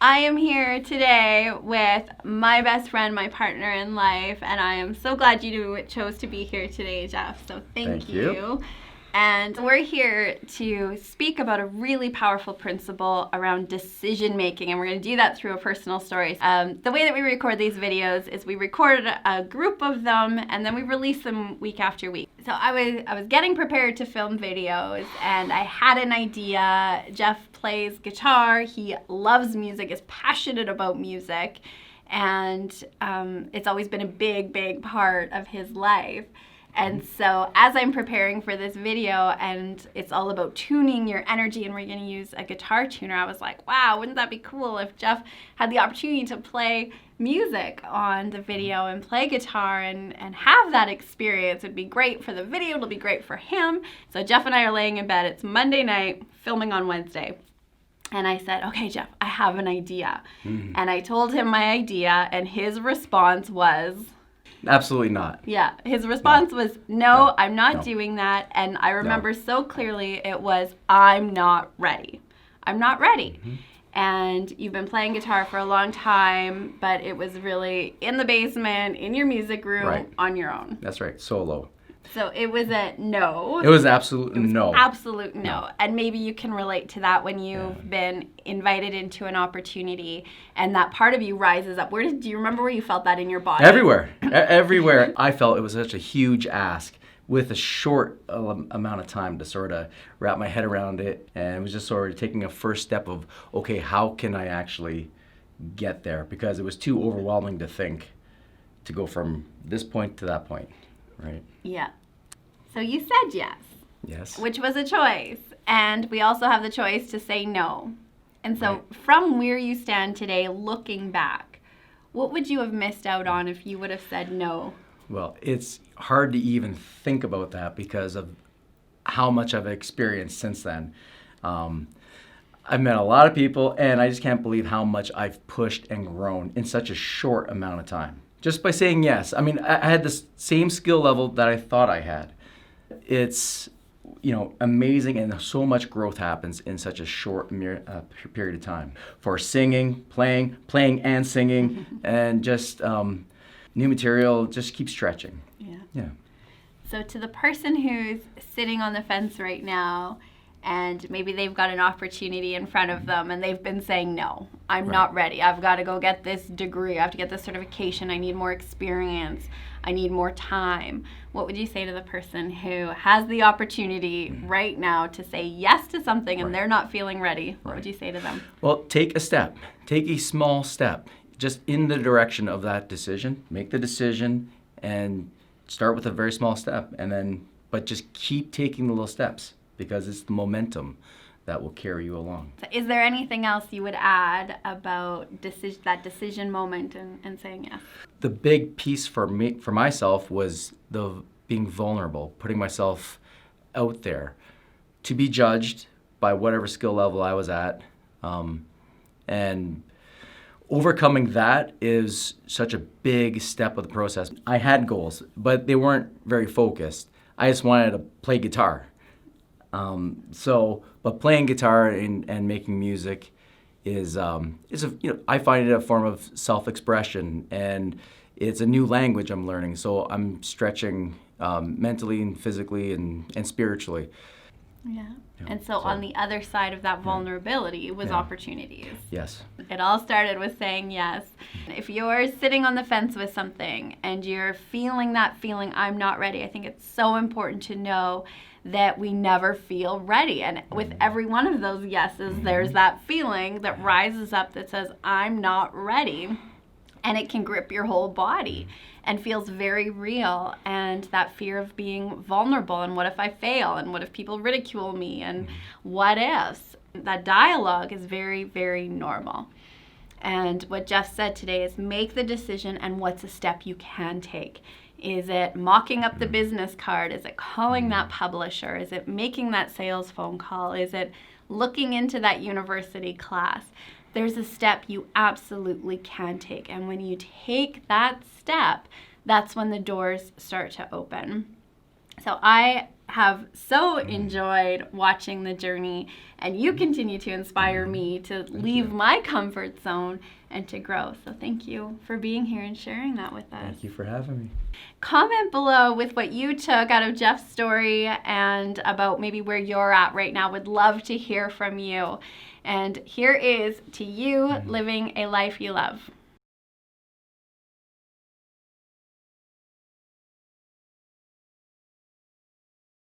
I am here today with my best friend, my partner in life, and I am so glad you chose to be here today, Jeff. So thank you. And we're here to speak about a really powerful principle around decision making, and we're going to do that through a personal story. The way that we record these videos is we record a group of them, and then we release them week after week. So I was getting prepared to film videos, and I had an idea. Jeff plays guitar. He loves music, is passionate about music, and it's always been a big part of his life. And so as I'm preparing for this video, and it's all about tuning your energy, and we're going to use a guitar tuner, I was like, wow, wouldn't that be cool if Jeff had the opportunity to play music on the video and play guitar and have that experience. It'd be great for the video, it'll be great for him. So Jeff and I are laying in bed. It's Monday night, filming on Wednesday. And I said, okay, Jeff, I have an idea. And I told him my idea, and his response was... Absolutely not. Yeah, his response was, no, I'm not doing that. And I remember so clearly it was, I'm not ready. I'm not ready. And you've been playing guitar for a long time, but it was really in the basement, in your music room, on your own. That's right, solo. So it was a no. It was absolute no. Absolute no. And maybe you can relate to that when you've been invited into an opportunity and that part of you rises up. Do you remember where you felt that in your body? Everywhere. Everywhere. I felt it was such a huge ask with a short amount of time to sort of wrap my head around it. And it was just sort of taking a first step of, okay, how can I actually get there? Because it was too overwhelming to think to go from this point to that point, right? Yeah. So you said yes. Yes. Which was a choice. And we also have the choice to say no. And so from where you stand today, looking back, what would you have missed out on if you would have said no? Well, it's hard to even think about that because of how much I've experienced since then. I've met a lot of people, and I just can't believe how much I've pushed and grown in such a short amount of time. Just by saying yes. I mean, I had the same skill level that I thought I had. It's, amazing, and so much growth happens in such a short period of time. For singing, playing and singing, and just new material just keeps stretching. Yeah. So to the person who's sitting on the fence right now, and maybe they've got an opportunity in front of them and they've been saying, no, I'm not ready. I've got to go get this degree. I have to get this certification. I need more experience. I need more time. What would you say to the person who has the opportunity right now to say yes to something and they're not feeling ready? What would you say to them? Well, take a step. Take a small step just in the direction of that decision. Make the decision and start with a very small step, but just keep taking the little steps, because it's the momentum that will carry you along. So is there anything else you would add about that decision moment and saying yes? The big piece for myself was the being vulnerable, putting myself out there to be judged by whatever skill level I was at. And overcoming that is such a big step of the process. I had goals, but they weren't very focused. I just wanted to play guitar. But playing guitar and making music is I find it a form of self-expression, and it's a new language I'm learning. So I'm stretching mentally and physically and spiritually. Yeah. And so on the other side of that vulnerability was opportunities. Yes. It all started with saying yes. If you're sitting on the fence with something and you're feeling that feeling, I'm not ready, I think it's so important to know that we never feel ready. And with every one of those yeses, there's that feeling that rises up that says, I'm not ready. And it can grip your whole body and feels very real. And that fear of being vulnerable, and what if I fail? And what if people ridicule me? And what ifs? That dialogue is very, very normal. And what Jeff said today is make the decision, and what's a step you can take? Is it mocking up the business card? Is it calling that publisher? Is it making that sales phone call? Is it looking into that university class? There's a step you absolutely can take. And when you take that step, that's when the doors start to open. So I have so enjoyed watching the journey, and you continue to inspire me to leave my comfort zone and to grow. So thank you for being here and sharing that with us. Thank you for having me. Comment below with what you took out of Jeff's story and about maybe where you're at right now. Would love to hear from you. And here is to you living a life you love.